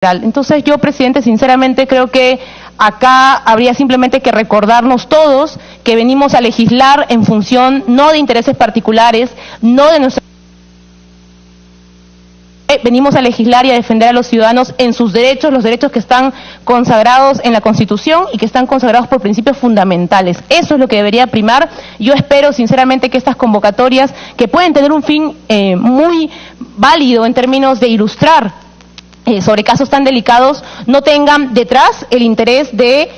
Entonces yo, presidente, sinceramente creo que acá habría simplemente que recordarnos todos que venimos a legislar en función no de intereses particulares, no de nuestra... Venimos a legislar y a defender a los ciudadanos en sus derechos, los derechos que están consagrados en la Constitución y que están consagrados por principios fundamentales. Eso es lo que debería primar. Yo espero sinceramente que estas convocatorias, que pueden tener un fin muy válido en términos de ilustrar sobre casos tan delicados, no tengan detrás el interés de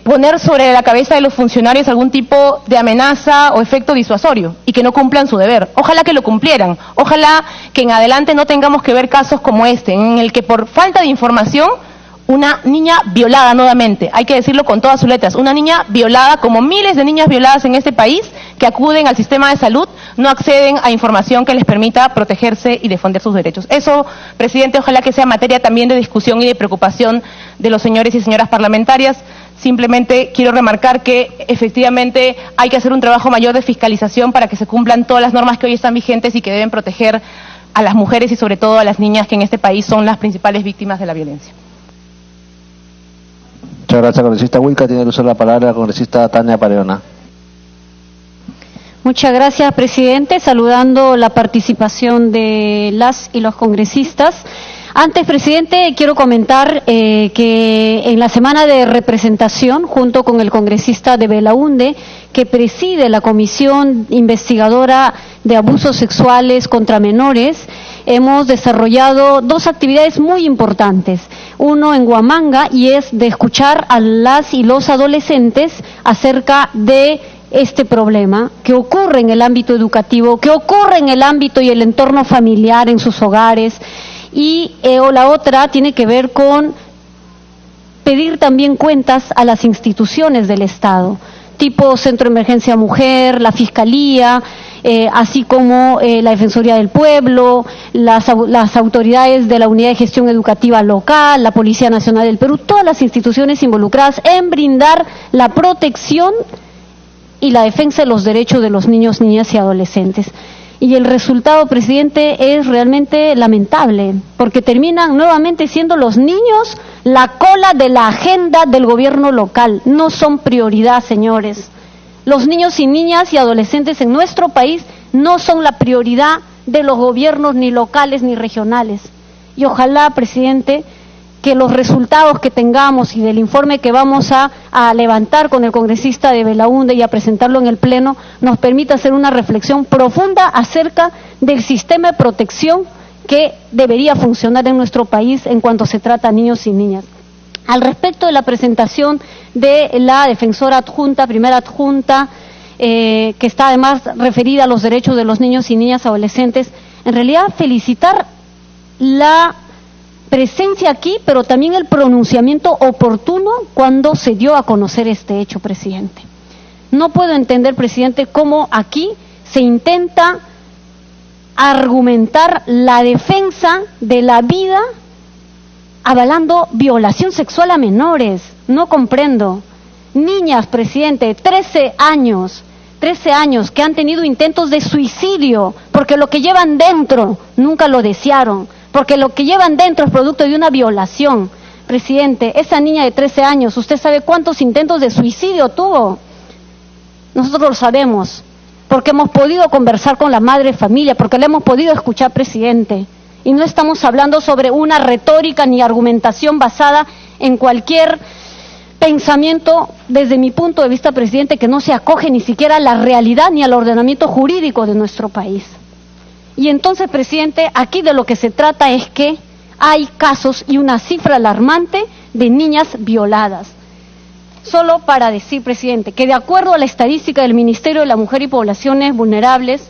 poner sobre la cabeza de los funcionarios algún tipo de amenaza o efecto disuasorio y que no cumplan su deber. Ojalá que lo cumplieran, ojalá que en adelante no tengamos que ver casos como este, en el que por falta de información una niña violada nuevamente, hay que decirlo con todas sus letras, una niña violada, como miles de niñas violadas en este país que acuden al sistema de salud, no acceden a información que les permita protegerse y defender sus derechos. Eso, presidente, ojalá que sea materia también de discusión y de preocupación de los señores y señoras parlamentarias. Simplemente quiero remarcar que efectivamente hay que hacer un trabajo mayor de fiscalización para que se cumplan todas las normas que hoy están vigentes y que deben proteger a las mujeres y sobre todo a las niñas que en este país son las principales víctimas de la violencia. Muchas gracias, congresista Wilca. Tiene el uso de la palabra la congresista Tania Pareona. Muchas gracias, presidente. Saludando la participación de las y los congresistas. Antes, presidente, quiero comentar que en la semana de representación, junto con el congresista de Belaunde, que preside la Comisión Investigadora de Abusos Sexuales contra Menores, hemos desarrollado dos actividades muy importantes. Uno en Huamanga, y es de escuchar a las y los adolescentes acerca de este problema que ocurre en el ámbito educativo, que ocurre en el ámbito y el entorno familiar, en sus hogares. Y la otra tiene que ver con pedir también cuentas a las instituciones del Estado, tipo Centro de Emergencia Mujer, la Fiscalía, así como la Defensoría del Pueblo, las autoridades de la Unidad de Gestión Educativa Local, la Policía Nacional del Perú, todas las instituciones involucradas en brindar la protección y la defensa de los derechos de los niños, niñas y adolescentes. Y el resultado, presidente, es realmente lamentable, porque terminan nuevamente siendo los niños la cola de la agenda del gobierno local. No son prioridad, señores. Los niños y niñas y adolescentes en nuestro país no son la prioridad de los gobiernos ni locales ni regionales. Y ojalá, presidente, que los resultados que tengamos y del informe que vamos a levantar con el congresista de Belaunde y a presentarlo en el Pleno, nos permita hacer una reflexión profunda acerca del sistema de protección que debería funcionar en nuestro país en cuanto se trata a niños y niñas. Al respecto de la presentación de la defensora adjunta, primera adjunta, que está además referida a los derechos de los niños y niñas adolescentes, en realidad felicitar la presencia aquí, pero también el pronunciamiento oportuno cuando se dio a conocer este hecho, presidente. No puedo entender, presidente, cómo aquí se intenta argumentar la defensa de la vida avalando violación sexual a menores. No comprendo. Niñas, presidente, 13 años que han tenido intentos de suicidio porque lo que llevan dentro nunca lo desearon, porque lo que llevan dentro es producto de una violación. Presidente, esa niña de 13 años, ¿usted sabe cuántos intentos de suicidio tuvo? Nosotros lo sabemos, porque hemos podido conversar con la madre de familia, porque le hemos podido escuchar, presidente. Y no estamos hablando sobre una retórica ni argumentación basada en cualquier pensamiento, desde mi punto de vista, presidente, que no se acoge ni siquiera a la realidad ni al ordenamiento jurídico de nuestro país. Y entonces, presidente, aquí de lo que se trata es que hay casos y una cifra alarmante de niñas violadas. Solo para decir, presidente, que de acuerdo a la estadística del Ministerio de la Mujer y Poblaciones Vulnerables,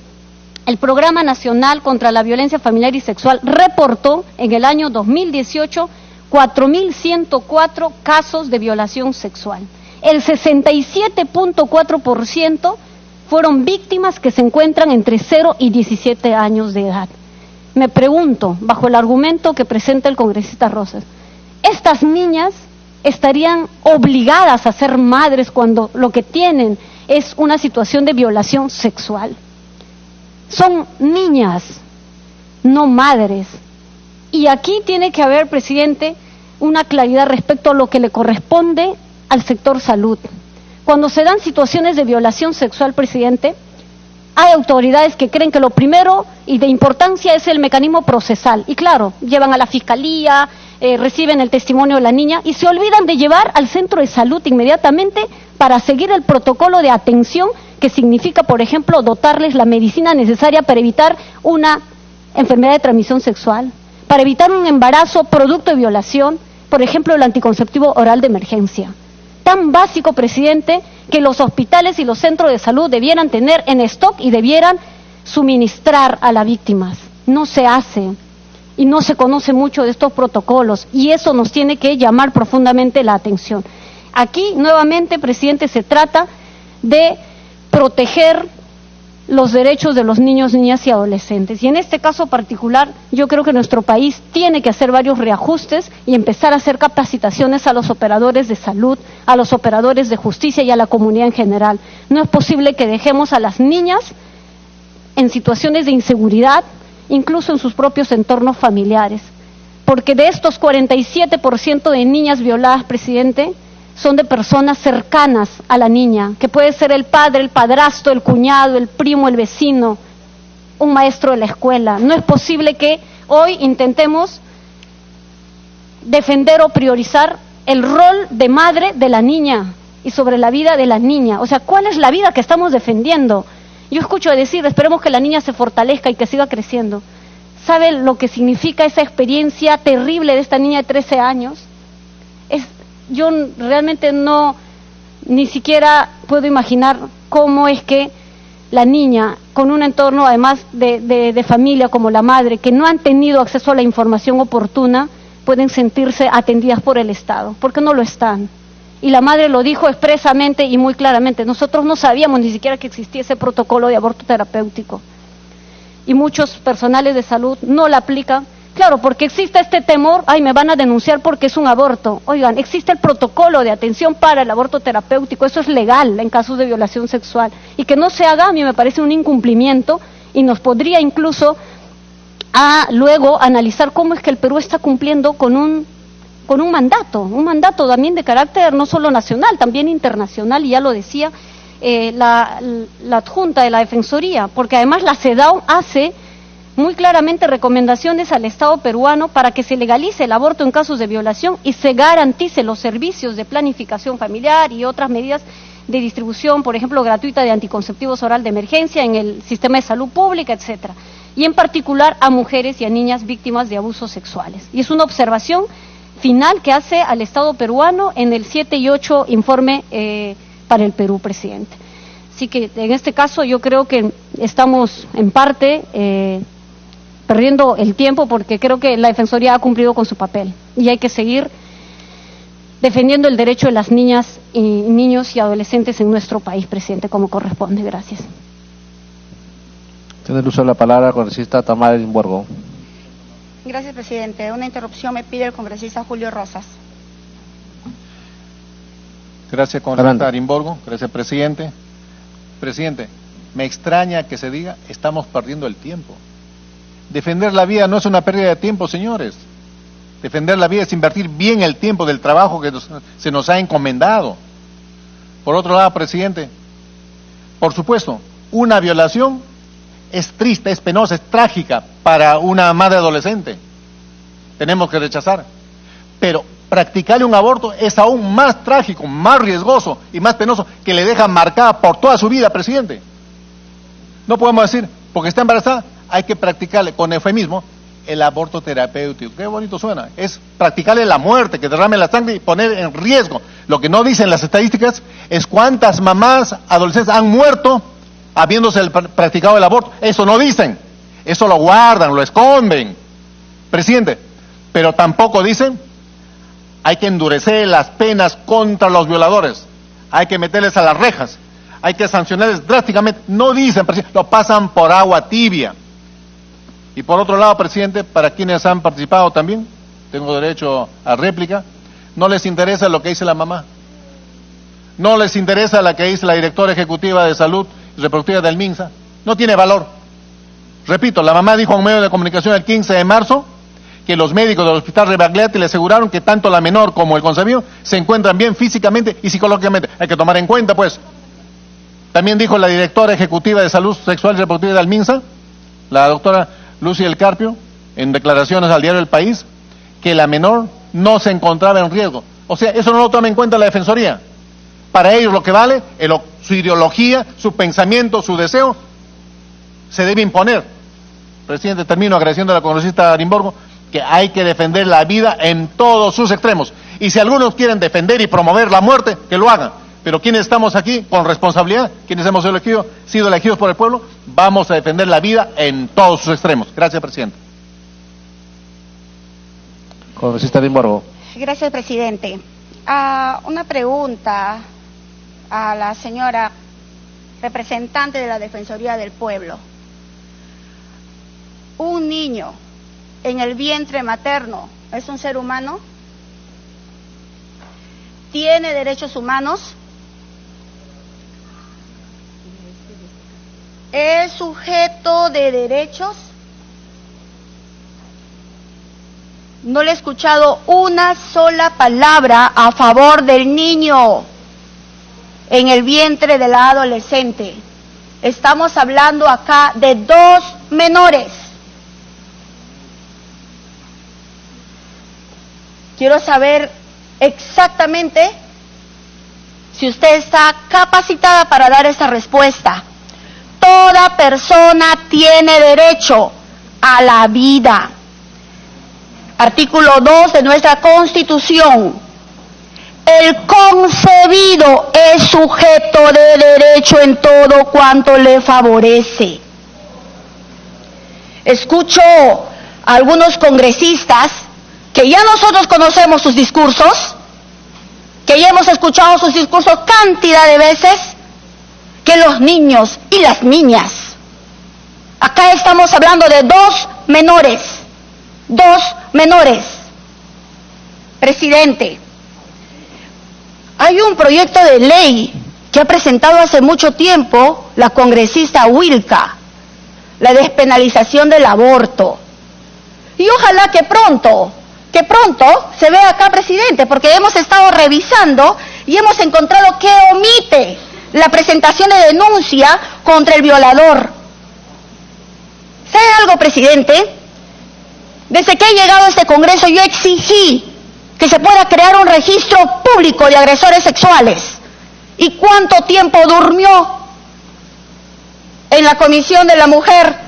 el Programa Nacional contra la Violencia Familiar y Sexual reportó en el año 2018 4.104 casos de violación sexual. El 67.4% fueron víctimas que se encuentran entre 0 y 17 años de edad. Me pregunto, bajo el argumento que presenta el congresista Rosas, ¿estas niñas estarían obligadas a ser madres cuando lo que tienen es una situación de violación sexual? Son niñas, no madres. Y aquí tiene que haber, presidente, una claridad respecto a lo que le corresponde al sector salud. Cuando se dan situaciones de violación sexual, presidente, hay autoridades que creen que lo primero y de importancia es el mecanismo procesal. Y claro, llevan a la fiscalía, reciben el testimonio de la niña y se olvidan de llevar al centro de salud inmediatamente para seguir el protocolo de atención que significa, por ejemplo, dotarles la medicina necesaria para evitar una enfermedad de transmisión sexual, para evitar un embarazo producto de violación, por ejemplo, el anticonceptivo oral de emergencia. Tan básico, presidente, que los hospitales y los centros de salud debieran tener en stock y debieran suministrar a las víctimas. No se hace y no se conoce mucho de estos protocolos y eso nos tiene que llamar profundamente la atención. Aquí, nuevamente, presidente, se trata de proteger los derechos de los niños, niñas y adolescentes. Y en este caso particular, yo creo que nuestro país tiene que hacer varios reajustes y empezar a hacer capacitaciones a los operadores de salud, a los operadores de justicia y a la comunidad en general. No es posible que dejemos a las niñas en situaciones de inseguridad, incluso en sus propios entornos familiares. Porque de estos 47% de niñas violadas, presidente, son de personas cercanas a la niña, que puede ser el padre, el padrastro, el cuñado, el primo, el vecino, un maestro de la escuela. No es posible que hoy intentemos defender o priorizar el rol de madre de la niña y sobre la vida de la niña. O sea, ¿cuál es la vida que estamos defendiendo? Yo escucho decir, esperemos que la niña se fortalezca y que siga creciendo. ¿Sabe lo que significa esa experiencia terrible de esta niña de 13 años? Yo realmente ni siquiera puedo imaginar cómo es que la niña, con un entorno además de familia como la madre, que no han tenido acceso a la información oportuna, pueden sentirse atendidas por el Estado, porque no lo están. Y la madre lo dijo expresamente y muy claramente, nosotros no sabíamos ni siquiera que existía ese protocolo de aborto terapéutico. Y muchos personales de salud no la aplican. Claro, porque existe este temor, me van a denunciar porque es un aborto. Oigan, existe el protocolo de atención para el aborto terapéutico, eso es legal en casos de violación sexual. Y que no se haga, a mí me parece un incumplimiento y nos podría incluso luego analizar cómo es que el Perú está cumpliendo con un mandato también de carácter no solo nacional, también internacional, y ya lo decía la adjunta de la Defensoría, porque además la CEDAW hace muy claramente recomendaciones al Estado peruano para que se legalice el aborto en casos de violación y se garantice los servicios de planificación familiar y otras medidas de distribución, por ejemplo, gratuita de anticonceptivos oral de emergencia en el sistema de salud pública, etcétera. Y en particular a mujeres y a niñas víctimas de abusos sexuales. Y es una observación final que hace al Estado peruano en el 7 y 8 informe para el Perú, presidente. Así que en este caso yo creo que estamos en parte perdiendo el tiempo porque creo que la Defensoría ha cumplido con su papel y hay que seguir defendiendo el derecho de las niñas y niños y adolescentes en nuestro país, presidente, como corresponde. Gracias. Tiene el uso de la palabra la congresista Tamara Limborgo. Gracias, presidente. Una interrupción me pide el congresista Julio Rosas. Gracias, congresista Arimborgo. Gracias, presidente. Presidente, me extraña que se diga estamos perdiendo el tiempo. Defender la vida no es una pérdida de tiempo, señores. Defender la vida es invertir bien el tiempo del trabajo que se nos ha encomendado. Por otro lado, presidente, por supuesto, una violación es triste, es penosa, es trágica para una madre adolescente. Tenemos que rechazar. Pero practicarle un aborto es aún más trágico, más riesgoso y más penoso, que le deja marcada por toda su vida, presidente. No podemos decir, porque está embarazada, hay que practicarle con eufemismo el aborto terapéutico. Qué bonito suena. Es practicarle la muerte, que derrame la sangre y poner en riesgo. Lo que no dicen las estadísticas es cuántas mamás adolescentes han muerto habiéndose practicado el aborto. Eso no dicen. Eso lo guardan, lo esconden, presidente. Pero tampoco dicen hay que endurecer las penas contra los violadores. Hay que meterles a las rejas. Hay que sancionarles drásticamente. No dicen, presidente, lo pasan por agua tibia. Y por otro lado, presidente, para quienes han participado también, tengo derecho a réplica, no les interesa lo que dice la mamá. No les interesa lo que dice la directora ejecutiva de salud y reproductiva del MINSA. No tiene valor. Repito, la mamá dijo a un medio de comunicación el 15 de marzo que los médicos del Hospital Rebagliati le aseguraron que tanto la menor como el concebido se encuentran bien físicamente y psicológicamente. Hay que tomar en cuenta, pues. También dijo la directora ejecutiva de Salud Sexual y Reproductiva de Alminsa, la doctora Lucy del Carpio, en declaraciones al diario El País, que la menor no se encontraba en riesgo. O sea, eso no lo toma en cuenta la Defensoría. Para ellos lo que vale es su ideología, su pensamiento, su deseo, se debe imponer. Presidente, termino agradeciendo a la congresista Arimborgo que hay que defender la vida en todos sus extremos. Y si algunos quieren defender y promover la muerte, que lo hagan. Pero quienes estamos aquí con responsabilidad, quienes hemos sido elegidos por el pueblo, vamos a defender la vida en todos sus extremos. Gracias, presidente. Congresista Arimborgo. Gracias, presidente. Una pregunta a la señora representante de la Defensoría del Pueblo. ¿Un niño en el vientre materno es un ser humano? ¿Tiene derechos humanos? ¿Es sujeto de derechos? No le he escuchado una sola palabra a favor del niño en el vientre de la adolescente. Estamos hablando acá de 2 menores. Quiero saber exactamente si usted está capacitada para dar esa respuesta. Toda persona tiene derecho a la vida. Artículo 2 de nuestra Constitución. El concebido es sujeto de derecho en todo cuanto le favorece. Escucho a algunos congresistas que ya nosotros conocemos sus discursos, que ya hemos escuchado sus discursos cantidad de veces, que los niños y las niñas. Acá estamos hablando de 2 menores. 2 menores. Presidente, hay un proyecto de ley que ha presentado hace mucho tiempo la congresista Wilka, la despenalización del aborto. Y ojalá que pronto se vea acá, presidente, porque hemos estado revisando y hemos encontrado que omite la presentación de denuncia contra el violador. ¿Sabe algo, presidente? Desde que he llegado a este Congreso yo exigí que se pueda crear un registro público de agresores sexuales. ¿Y cuánto tiempo durmió en la Comisión de la Mujer,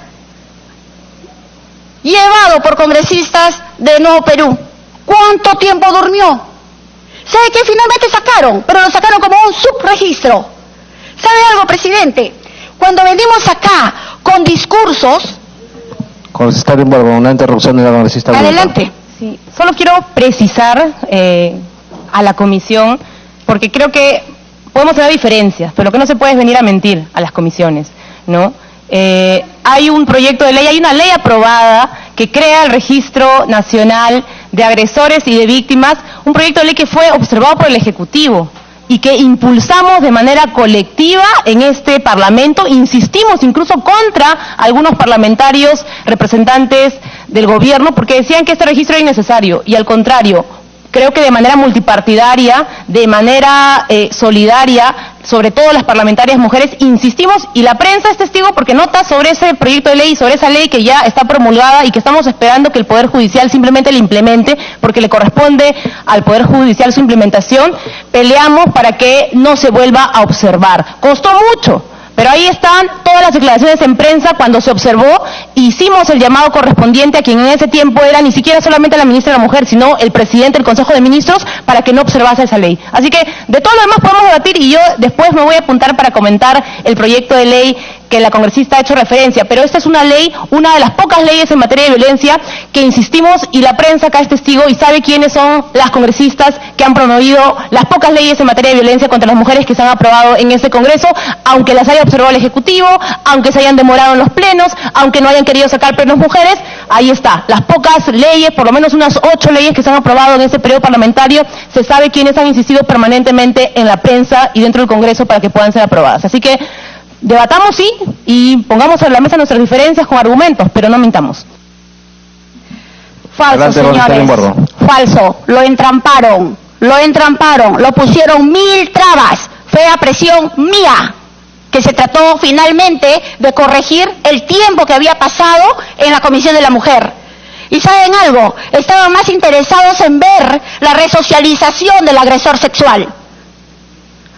llevado por congresistas de Nuevo Perú? ¿Cuánto tiempo durmió? ¿Sabe qué finalmente sacaron? Pero lo sacaron como un subregistro. ¿Sabe algo, presidente? Cuando venimos acá con discursos... Congresista Arimborgo, una interrupción de la congresista. Adelante. Sí, solo quiero precisar a la comisión, porque creo que podemos tener diferencias, pero lo que no se puede es venir a mentir a las comisiones, ¿no? Hay un proyecto de ley, hay una ley aprobada que crea el Registro Nacional de Agresores y de Víctimas, un proyecto de ley que fue observado por el Ejecutivo y que impulsamos de manera colectiva en este Parlamento, insistimos incluso contra algunos parlamentarios representantes del gobierno porque decían que este registro era innecesario, y al contrario, creo que de manera multipartidaria, de manera solidaria, sobre todo las parlamentarias mujeres, insistimos, y la prensa es testigo porque nota sobre ese proyecto de ley, sobre esa ley que ya está promulgada y que estamos esperando que el Poder Judicial simplemente la implemente, porque le corresponde al Poder Judicial su implementación. Peleamos para que no se vuelva a observar. Costó mucho, pero ahí están todas las declaraciones en prensa cuando se observó. Hicimos el llamado correspondiente a quien en ese tiempo era ni siquiera solamente la ministra de la Mujer, sino el presidente del Consejo de Ministros, para que no observase esa ley. Así que de todo lo demás podemos debatir, y yo después me voy a apuntar para comentar el proyecto de ley que la congresista ha hecho referencia, pero esta es una ley, una de las pocas leyes en materia de violencia que insistimos, y la prensa acá es testigo y sabe quiénes son las congresistas que han promovido las pocas leyes en materia de violencia contra las mujeres que se han aprobado en este Congreso, aunque las haya observado el Ejecutivo, aunque se hayan demorado en los plenos, aunque no hayan querido sacar plenos mujeres. Ahí está, las pocas leyes, por lo menos unas 8 leyes que se han aprobado en este periodo parlamentario, se sabe quiénes han insistido permanentemente en la prensa y dentro del Congreso para que puedan ser aprobadas. Así que debatamos, sí, y pongamos sobre la mesa nuestras diferencias con argumentos, pero no mintamos. Falso, Adelante, señores. Falso. Lo entramparon, lo pusieron 1000 trabas. Fue a presión mía que se trató finalmente de corregir el tiempo que había pasado en la Comisión de la Mujer. ¿Y saben algo? Estaban más interesados en ver la resocialización del agresor sexual.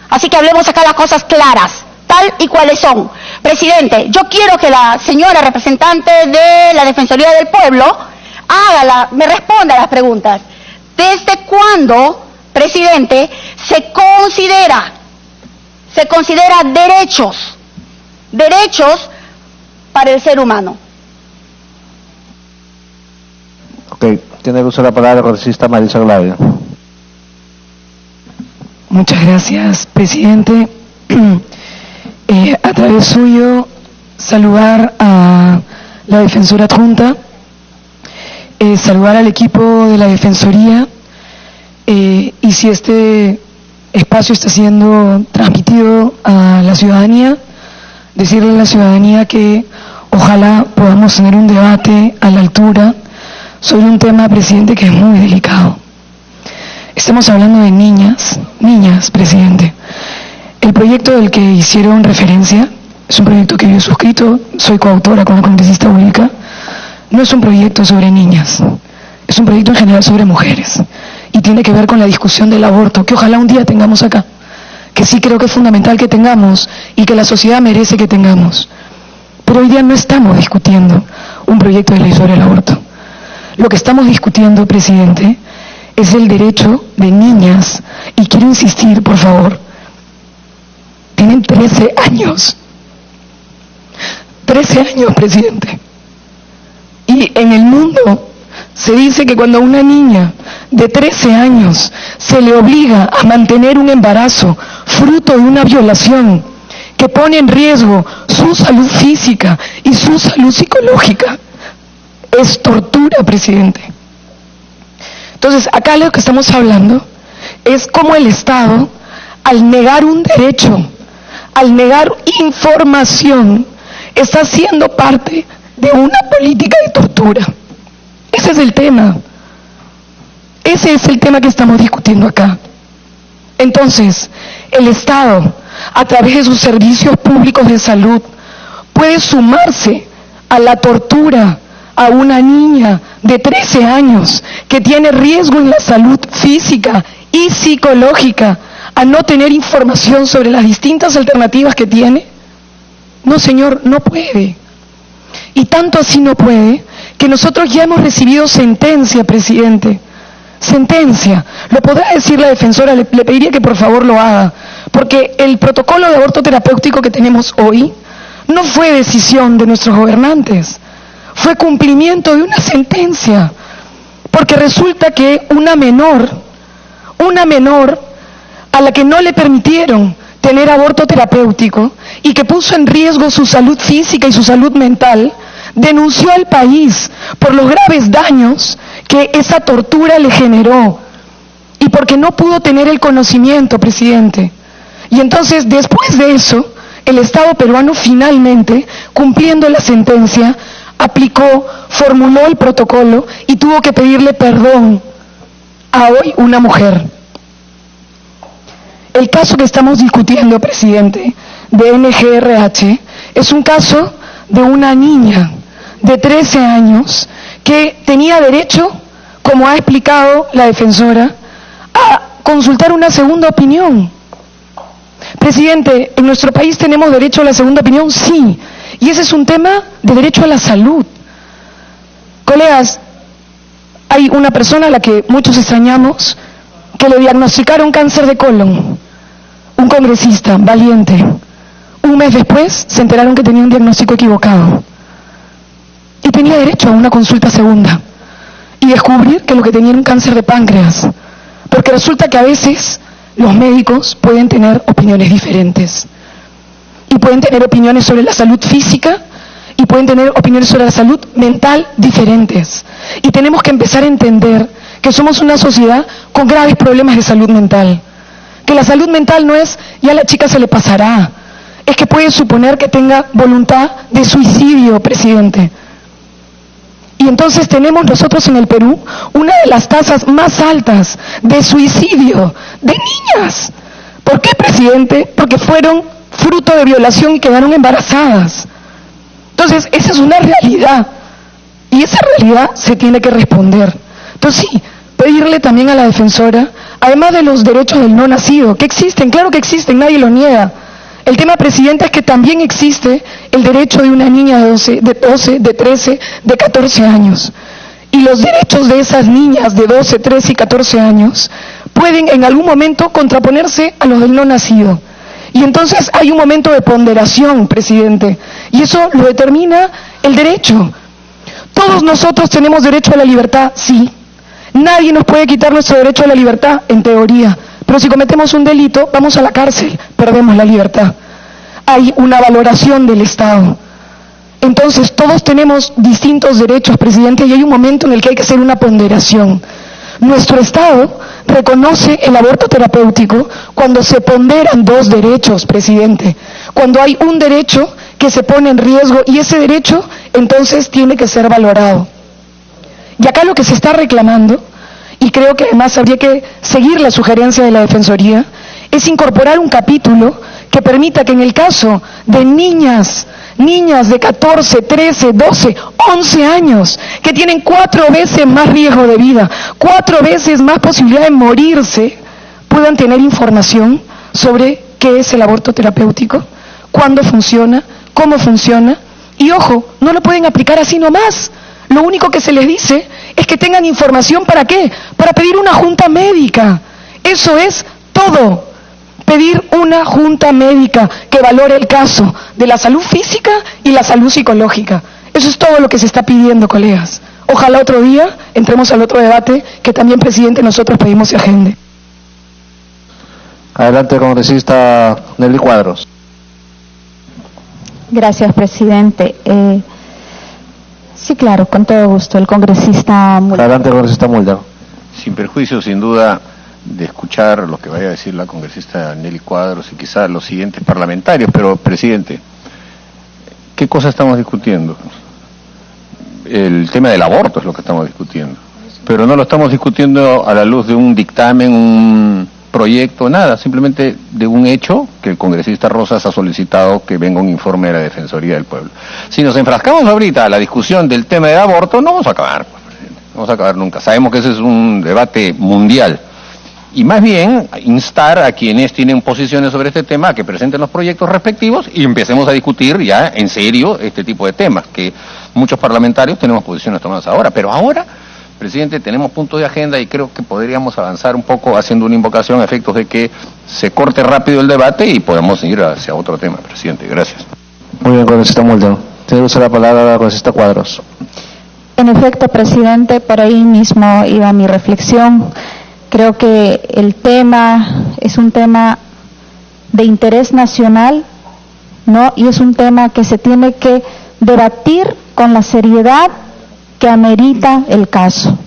Así que hablemos acá las cosas claras, tal y cuales son. Presidente, yo quiero que la señora representante de la Defensoría del Pueblo me responda a las preguntas. ¿Desde cuándo, presidente, se considera derechos para el ser humano? Ok, tiene el uso de la palabra la congresista Marisa Glavio. Muchas gracias, presidente. A través suyo, saludar a la defensora adjunta, saludar al equipo de la Defensoría, y si este espacio está siendo transmitido a la ciudadanía, decirle a la ciudadanía que ojalá podamos tener un debate a la altura sobre un tema, presidente, que es muy delicado. Estamos hablando de niñas, presidente. El proyecto del que hicieron referencia es un proyecto que yo he suscrito, soy coautora con la congresista Wilka. No es un proyecto sobre niñas, es un proyecto en general sobre mujeres y tiene que ver con la discusión del aborto, que ojalá un día tengamos acá, que sí creo que es fundamental que tengamos y que la sociedad merece que tengamos. Pero hoy día no estamos discutiendo un proyecto de ley sobre el aborto. Lo que estamos discutiendo, presidente, es el derecho de niñas, y quiero insistir, por favor, tienen 13 años. 13 años, presidente. Y en el mundo se dice que cuando a una niña de 13 años se le obliga a mantener un embarazo fruto de una violación que pone en riesgo su salud física y su salud psicológica, es tortura, presidente. Entonces, acá lo que estamos hablando es cómo el Estado, al negar un derecho, al negar información, está siendo parte de una política de tortura. Ese es el tema. Ese es el tema que estamos discutiendo acá. Entonces, el Estado, a través de sus servicios públicos de salud, puede sumarse a la tortura a una niña de 13 años que tiene riesgo en la salud física y psicológica a no tener información sobre las distintas alternativas que tiene. No, señor, no puede. Y tanto así no puede que nosotros ya hemos recibido sentencia, presidente. Sentencia. Lo podrá decir la defensora, le pediría que por favor lo haga, porque el protocolo de aborto terapéutico que tenemos hoy no fue decisión de nuestros gobernantes, fue cumplimiento de una sentencia, porque resulta que una menor a la que no le permitieron tener aborto terapéutico y que puso en riesgo su salud física y su salud mental, denunció al país por los graves daños que esa tortura le generó y porque no pudo tener el conocimiento, presidente. Y entonces, después de eso, el Estado peruano finalmente, cumpliendo la sentencia, aplicó, formuló el protocolo y tuvo que pedirle perdón a hoy una mujer. El caso que estamos discutiendo, presidente, de NGRH, es un caso de una niña de 13 años que tenía derecho, como ha explicado la defensora, a consultar una segunda opinión. Presidente, ¿en nuestro país tenemos derecho a la segunda opinión? Sí. Y ese es un tema de derecho a la salud. Colegas, hay una persona a la que muchos extrañamos que le diagnosticaron cáncer de colon. Un congresista valiente. Un mes después se enteraron que tenía un diagnóstico equivocado. Y tenía derecho a una consulta segunda. Y descubrir que lo que tenía era un cáncer de páncreas. Porque resulta que a veces los médicos pueden tener opiniones diferentes. Y pueden tener opiniones sobre la salud física y pueden tener opiniones sobre la salud mental diferentes. Y tenemos que empezar a entender que somos una sociedad con graves problemas de salud mental. Que la salud mental no es, ya a la chica se le pasará. Es que puede suponer que tenga voluntad de suicidio, presidente. Y entonces tenemos nosotros en el Perú una de las tasas más altas de suicidio de niñas. ¿Por qué, presidente? Porque fueron fruto de violación y quedaron embarazadas. Entonces, esa es una realidad. Y esa realidad se tiene que responder. Entonces, sí, pedirle también a la defensora, además de los derechos del no nacido, que existen, claro que existen, nadie lo niega. El tema, presidente, es que también existe el derecho de una niña de 12, de 13, de 14 años. Y los derechos de esas niñas de 12, 13 y 14 años pueden en algún momento contraponerse a los del no nacido. Y entonces hay un momento de ponderación, presidente, y eso lo determina el derecho. Todos nosotros tenemos derecho a la libertad, sí. Nadie nos puede quitar nuestro derecho a la libertad, en teoría. Pero si cometemos un delito, vamos a la cárcel, perdemos la libertad. Hay una valoración del Estado. Entonces, todos tenemos distintos derechos, presidente, y hay un momento en el que hay que hacer una ponderación. Nuestro Estado reconoce el aborto terapéutico cuando se ponderan dos derechos, presidente. Cuando hay un derecho que se pone en riesgo y ese derecho, entonces, tiene que ser valorado. Y acá lo que se está reclamando, y creo que además habría que seguir la sugerencia de la Defensoría, es incorporar un capítulo que permita que en el caso de niñas de 14, 13, 12, 11 años, que tienen 4 veces más riesgo de vida, 4 veces más posibilidad de morirse, puedan tener información sobre qué es el aborto terapéutico, cuándo funciona, cómo funciona, y ojo, no lo pueden aplicar así nomás. Lo único que se les dice es que tengan información, ¿para qué? Para pedir una junta médica. Eso es todo. Pedir una junta médica que valore el caso de la salud física y la salud psicológica. Eso es todo lo que se está pidiendo, colegas. Ojalá otro día entremos al otro debate que también, presidente, nosotros pedimos se agende. Adelante, congresista Nelly Cuadros. Gracias, presidente. Sí, claro, con todo gusto. El congresista Mulder. Adelante, congresista Mulder. Sin perjuicio, sin duda, de escuchar lo que vaya a decir la congresista Nelly Cuadros y quizás los siguientes parlamentarios, pero, presidente, ¿qué cosa estamos discutiendo? El tema del aborto es lo que estamos discutiendo, pero no lo estamos discutiendo a la luz de un dictamen, un proyecto, nada, simplemente de un hecho que el congresista Rosas ha solicitado que venga un informe de la Defensoría del Pueblo. Si nos enfrascamos ahorita a la discusión del tema del aborto, no vamos a acabar, presidente, no vamos a acabar nunca. Sabemos que ese es un debate mundial. Y más bien, instar a quienes tienen posiciones sobre este tema a que presenten los proyectos respectivos y empecemos a discutir ya en serio este tipo de temas, que muchos parlamentarios tenemos posiciones tomadas ahora, pero ahora, presidente, tenemos puntos de agenda y creo que podríamos avanzar un poco haciendo una invocación a efectos de que se corte rápido el debate y podamos ir hacia otro tema, presidente. Gracias. Muy bien, congresista Mulder. Tiene usted la palabra la congresista Cuadros. En efecto, presidente, por ahí mismo iba mi reflexión. Creo que el tema es un tema de interés nacional, ¿no? Y es un tema que se tiene que debatir con la seriedad que amerita el caso.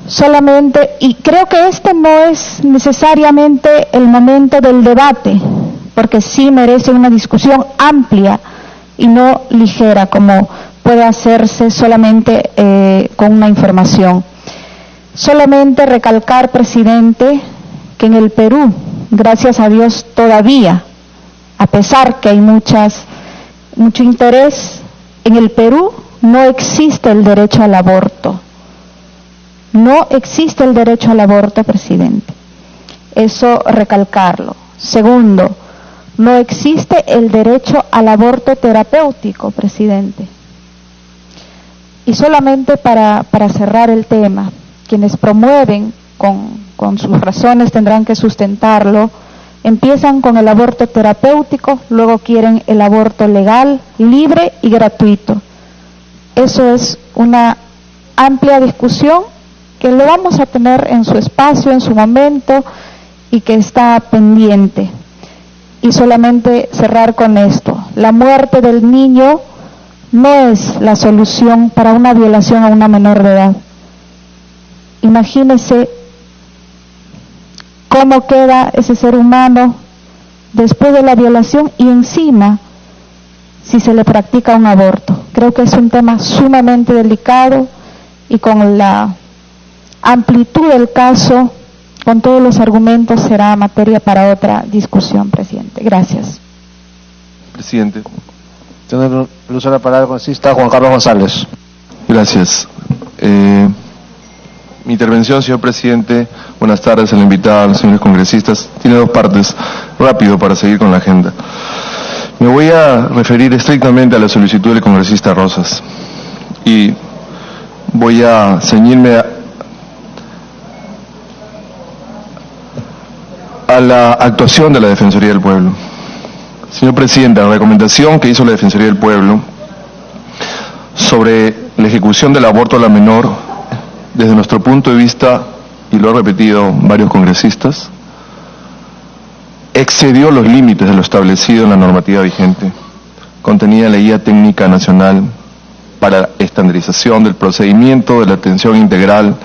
Solamente, y creo que este no es necesariamente el momento del debate, porque sí merece una discusión amplia y no ligera, como puede hacerse solamente con una información. Solamente recalcar, presidente, que en el Perú, gracias a Dios todavía, a pesar que hay mucho interés, en el Perú no existe el derecho al aborto. No existe el derecho al aborto, presidente. Eso recalcarlo. Segundo, no existe el derecho al aborto terapéutico, presidente. Y solamente para cerrar el tema, quienes promueven con sus razones tendrán que sustentarlo, empiezan con el aborto terapéutico, luego quieren el aborto legal, libre y gratuito. Eso es una amplia discusión que lo vamos a tener en su espacio, en su momento, y que está pendiente. Y solamente cerrar con esto: la muerte del niño no es la solución para una violación a una menor de edad. Imagínese cómo queda ese ser humano después de la violación y encima si se le practica un aborto. Creo que es un tema sumamente delicado y con la amplitud del caso, con todos los argumentos, será materia para otra discusión, presidente. Gracias. Presidente. Tiene el uso de la palabra el congresista Juan Carlos González. Gracias. Mi intervención, señor presidente, buenas tardes a la invitada, a los señores congresistas, tiene dos partes, rápido para seguir con la agenda. Me voy a referir estrictamente a la solicitud del congresista Rosas y voy a ceñirme a la actuación de la Defensoría del Pueblo. Señor presidente, la recomendación que hizo la Defensoría del Pueblo sobre la ejecución del aborto a la menor, desde nuestro punto de vista, y lo han repetido varios congresistas, excedió los límites de lo establecido en la normativa vigente, contenida en la Guía Técnica Nacional para Estandarización del Procedimiento de la Atención Integral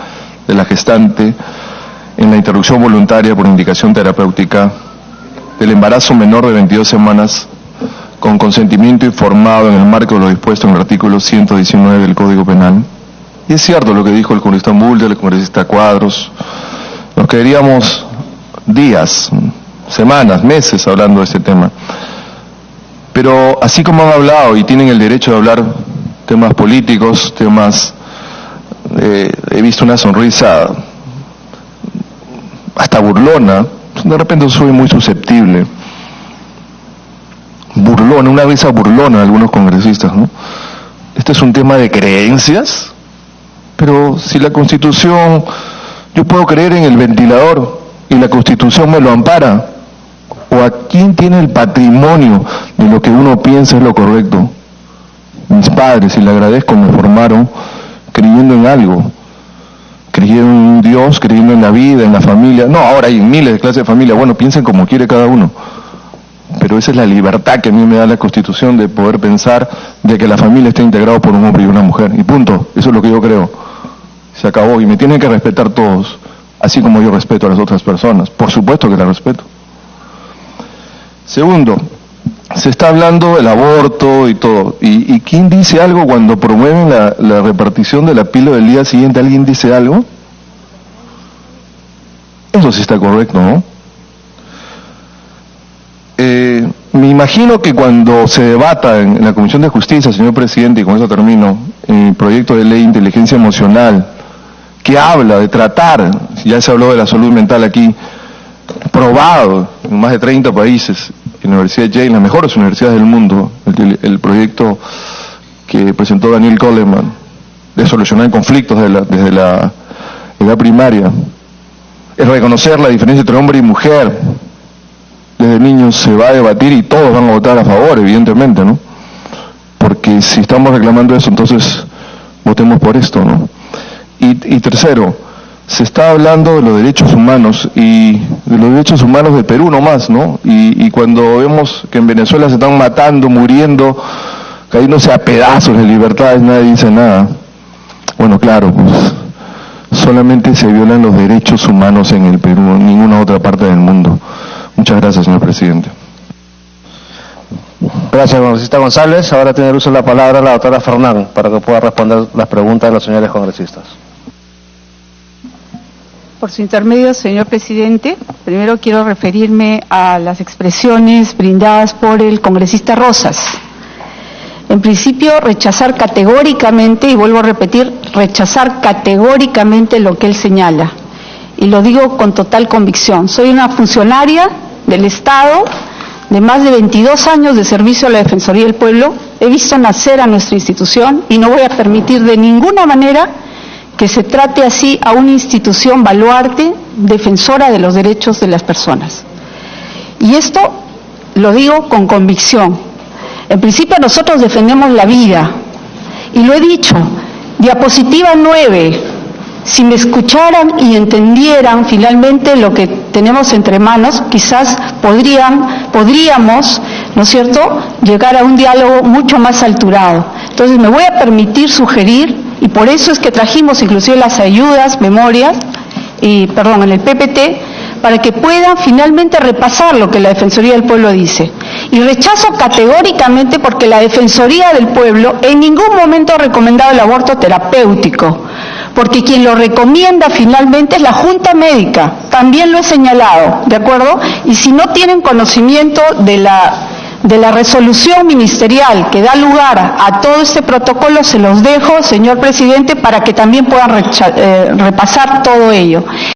de la Gestante en la interrupción voluntaria por indicación terapéutica del embarazo menor de 22 semanas con consentimiento informado en el marco de lo dispuesto en el artículo 119 del Código Penal. Y es cierto lo que dijo el congresista Mulder, el congresista Cuadros. Nos quedaríamos días, semanas, meses hablando de este tema. Pero así como han hablado y tienen el derecho de hablar temas políticos, temas, he visto una sonrisa hasta burlona, de repente soy muy susceptible. Burlona, una risa burlona de algunos congresistas, ¿no? Este es un tema de creencias, pero si la Constitución, yo puedo creer en el ventilador y la Constitución me lo ampara, o a quién tiene el patrimonio de lo que uno piensa es lo correcto. Mis padres, y le agradezco, me formaron creyendo en algo, creyendo en un Dios, creyendo en la vida, en la familia. No, ahora hay miles de clases de familia, bueno, piensen como quiere cada uno. Pero esa es la libertad que a mí me da la Constitución, de poder pensar de que la familia está integrada por un hombre y una mujer. Y punto, eso es lo que yo creo. Se acabó, y me tienen que respetar todos, así como yo respeto a las otras personas. Por supuesto que las respeto. Segundo, se está hablando del aborto y todo. ¿Y quién dice algo cuando promueven la repartición de la píldora del día siguiente? ¿Alguien dice algo? Eso sí está correcto, ¿no? Me imagino que cuando se debata en la Comisión de Justicia, señor presidente, y con eso termino, el proyecto de ley de inteligencia emocional, que habla de tratar, ya se habló de la salud mental aquí, probado en más de 30 países, en la Universidad de Yale, las mejores universidades del mundo, el proyecto que presentó Daniel Goleman, de solucionar conflictos desde la edad primaria, es reconocer la diferencia entre hombre y mujer. Desde niños se va a debatir y todos van a votar a favor, evidentemente, ¿no? Porque si estamos reclamando eso, entonces votemos por esto, ¿no? Y tercero, se está hablando de los derechos humanos y de los derechos humanos de Perú nomás, ¿no? Y cuando vemos que en Venezuela se están matando, muriendo, cayéndose a pedazos de libertades, nadie dice nada. Bueno, claro, pues solamente se violan los derechos humanos en el Perú, en ninguna otra parte del mundo. Muchas gracias, señor presidente. Gracias, congresista González. Ahora tiene el uso de la palabra la doctora Fernán para que pueda responder las preguntas de los señores congresistas. Por su intermedio, señor presidente, primero quiero referirme a las expresiones brindadas por el congresista Rosas. En principio, rechazar categóricamente, y vuelvo a repetir, rechazar categóricamente lo que él señala. Y lo digo con total convicción. Soy una funcionaria del Estado de más de 22 años de servicio a la Defensoría del Pueblo. He visto nacer a nuestra institución y no voy a permitir de ninguna manera que se trate así a una institución baluarte, defensora de los derechos de las personas. Y esto lo digo con convicción. En principio nosotros defendemos la vida, y lo he dicho. Diapositiva 9, si me escucharan y entendieran finalmente lo que tenemos entre manos, quizás podríamos, ¿no es cierto?, llegar a un diálogo mucho más alturado. Entonces me voy a permitir sugerir, y por eso es que trajimos inclusive las ayudas, memorias, en el PPT, para que puedan finalmente repasar lo que la Defensoría del Pueblo dice. Y rechazo categóricamente porque la Defensoría del Pueblo en ningún momento ha recomendado el aborto terapéutico, porque quien lo recomienda finalmente es la Junta Médica, también lo he señalado, ¿de acuerdo? Y si no tienen conocimiento de la resolución ministerial que da lugar a todo este protocolo, se los dejo, señor presidente, para que también puedan repasar todo ello.